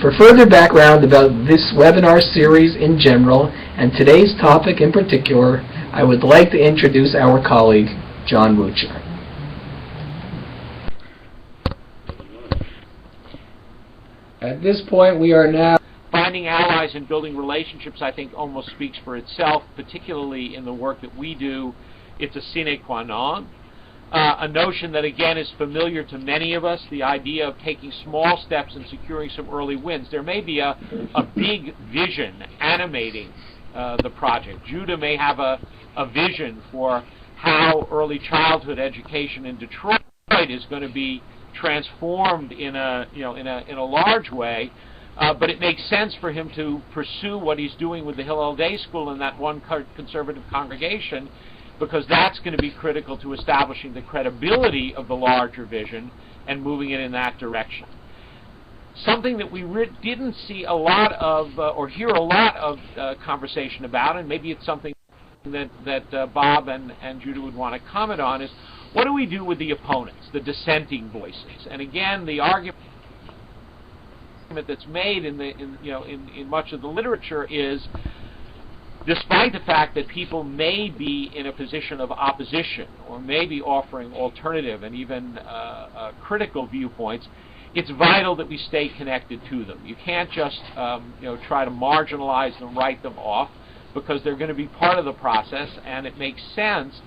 For further background about this webinar series in general and today's topic in particular, I would like to introduce our colleague, John Wucher. At this point, we are now finding allies and building relationships, I think, almost speaks for itself, particularly in the work that we do. It's a sine qua non. A notion that, again, is familiar to many of us, the idea of taking small steps and securing some early wins. There may be a big vision animating the project. Judah may have a vision for how early childhood education in Detroit is going to be transformed in a large way. But it makes sense for him to pursue what he's doing with the Hillel Day School in that one conservative congregation, because that's going to be critical to establishing the credibility of the larger vision and moving it in that direction. Something that we didn't see a lot of, or hear a lot of conversation about, and maybe it's something that Bob and Judah would want to comment on, is what do we do with the opponents, the dissenting voices? And again, the argument that's made in much of the literature is, despite the fact that people may be in a position of opposition or may be offering alternative and even critical viewpoints, it's vital that we stay connected to them. You can't just try to marginalize them, write them off, because they're going to be part of the process, and it makes sense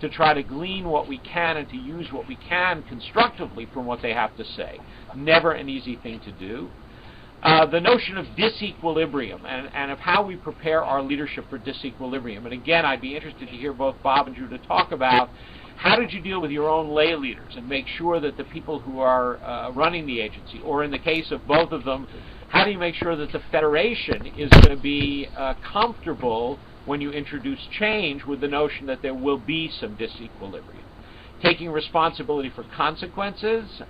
to try to glean what we can and to use what we can constructively from what they have to say. Never an easy thing to do. The notion of disequilibrium and of how we prepare our leadership for disequilibrium. And again, I'd be interested to hear both Bob and Judah talk about how did you deal with your own lay leaders and make sure that the people who are running the agency, or in the case of both of them, how do you make sure that the Federation is going to be comfortable when you introduce change with the notion that there will be some disequilibrium? Taking responsibility for consequences,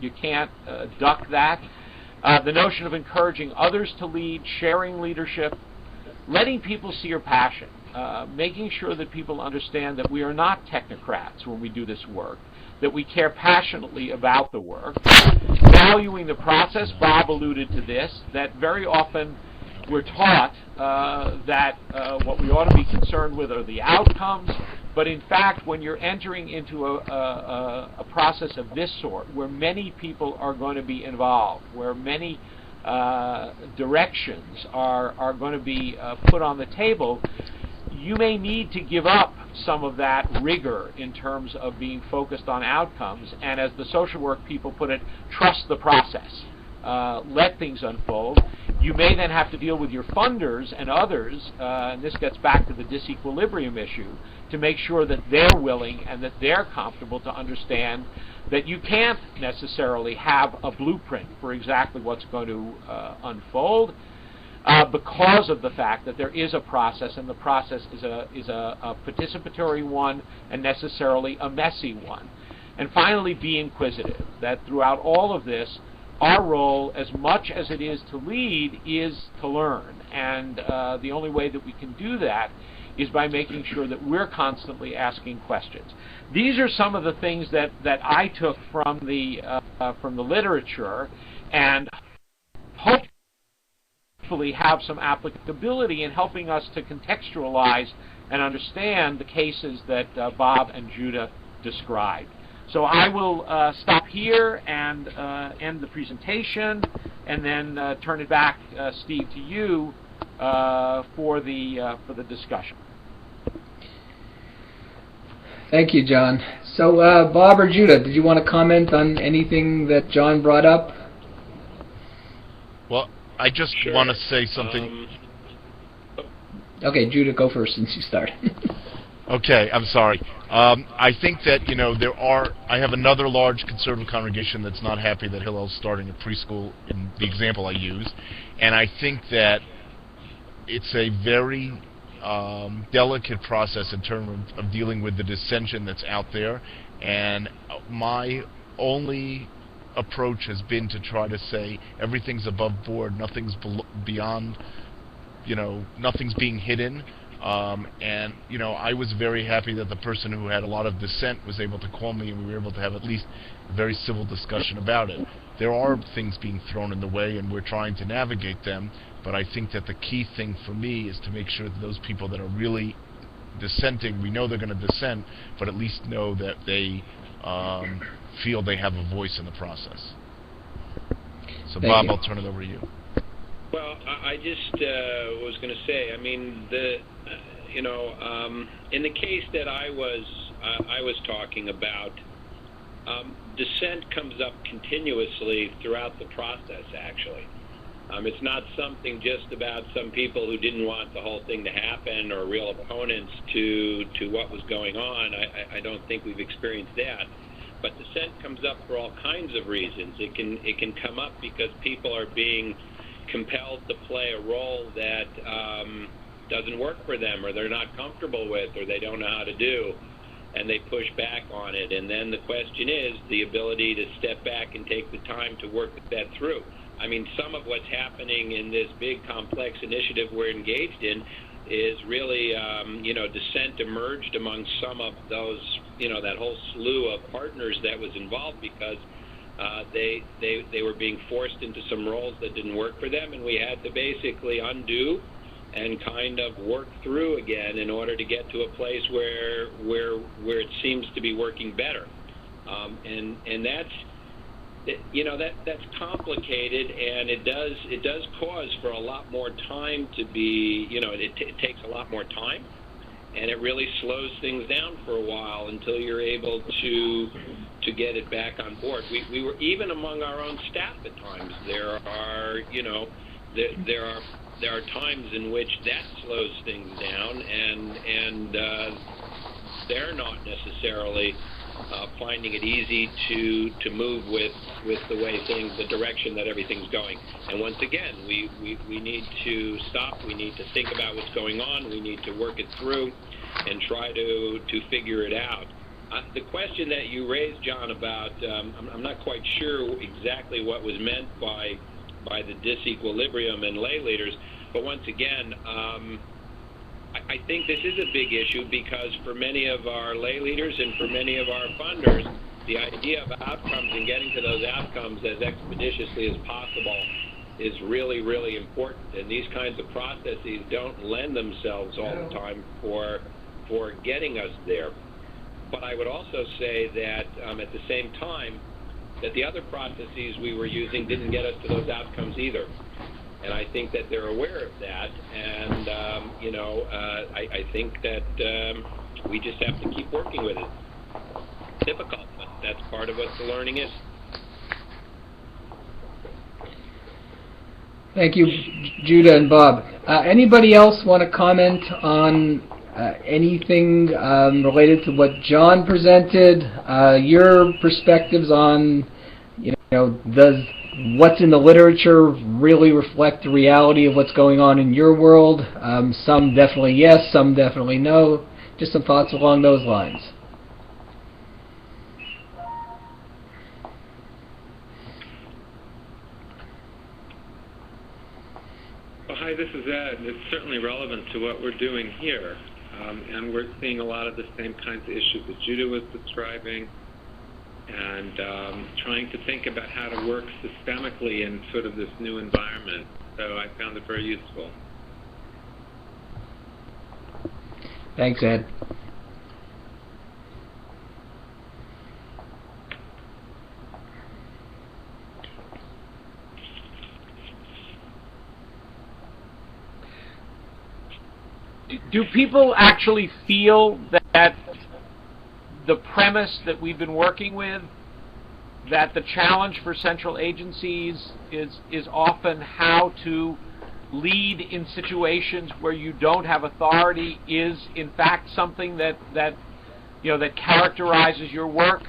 you can't duck that. The notion of encouraging others to lead, sharing leadership, letting people see your passion, making sure that people understand that we are not technocrats when we do this work, that we care passionately about the work, valuing the process. Bob alluded to this, that very often we're taught that what we ought to be concerned with are the outcomes, but in fact, when you're entering into a process of this sort, where many people are going to be involved, where many directions are going to be put on the table, you may need to give up some of that rigor in terms of being focused on outcomes, and as the social work people put it, trust the process. Let things unfold. You may then have to deal with your funders and others, and this gets back to the disequilibrium issue, to make sure that they're willing and that they're comfortable to understand that you can't necessarily have a blueprint for exactly what's going to unfold, because of the fact that there is a process, and the process is a participatory one and necessarily a messy one. And finally, be inquisitive, that throughout all of this, our role, as much as it is to lead, is to learn. And the only way that we can do that is by making sure that we're constantly asking questions. These are some of the things that I took from the literature, and hopefully have some applicability in helping us to contextualize and understand the cases that Bob and Judah described. So I will stop here and end the presentation, and then turn it back, Steve, to you for the discussion. Thank you, John. So, Bob or Judah, did you want to comment on anything that John brought up? Well, I just want to say something. Okay, Judah, go first since you started. Okay, I'm sorry. I think that, I have another large conservative congregation that's not happy that Hillel's starting a preschool in the example I used, and I think that it's a very delicate process in terms of dealing with the dissension that's out there, and my only approach has been to try to say everything's above board, nothing's beyond, nothing's being hidden. And I was very happy that the person who had a lot of dissent was able to call me, and we were able to have at least a very civil discussion about it. There are things being thrown in the way, and we're trying to navigate them, but I think that the key thing for me is to make sure that those people that are really dissenting, we know they're going to dissent, but at least know that they feel they have a voice in the process. So Bob, I'll turn it over to you. Well, I just was going to say, I mean, in the case that I was talking about, dissent comes up continuously throughout the process, actually. It's not something just about some people who didn't want the whole thing to happen or real opponents to what was going on. I don't think we've experienced that. But dissent comes up for all kinds of reasons. It can come up because people are being compelled to play a role that doesn't work for them, or they're not comfortable with, or they don't know how to do, and they push back on it. And then the question is the ability to step back and take the time to work that through. I mean, some of what's happening in this big, complex initiative we're engaged in is really, dissent emerged among some of those, that whole slew of partners that was involved because they were being forced into some roles that didn't work for them, and we had to basically undo and kind of work through again in order to get to a place where it seems to be working better. And that's complicated, and it does cause for a lot more time to be, it takes a lot more time, and it really slows things down for a while until you're able to get it back on board. We were, even among our own staff at times, there are times in which that slows things down, and they're not necessarily finding it easy to move with the way the direction that everything's going. And once again, we need to stop. We need to think about what's going on. We need to work it through and try to figure it out. The question that you raised, John, about I'm not quite sure exactly what was meant by the disequilibrium in lay leaders, but once again, I think this is a big issue because for many of our lay leaders and for many of our funders, the idea of outcomes and getting to those outcomes as expeditiously as possible is really, really important. And these kinds of processes don't lend themselves all the time for getting us there. But I would also say that at the same time, that the other processes we were using didn't get us to those outcomes either. And I think that they're aware of that, and I think that we just have to keep working with it. It's difficult, but that's part of what the learning is. Thank you, Judah and Bob. Anybody else want to comment on anything related to what John presented? Your perspectives on, does what's in the literature really reflect the reality of what's going on in your world? Some definitely yes, some definitely no. Just some thoughts along those lines. Well, hi, this is Ed. It's certainly relevant to what we're doing here. And we're seeing a lot of the same kinds of issues that Judah was describing, and trying to think about how to work systemically in sort of this new environment. So I found it very useful. Thanks, Ed. Do people actually feel that the premise that we've been working with, that the challenge for central agencies is often how to lead in situations where you don't have authority, is in fact something that characterizes your work?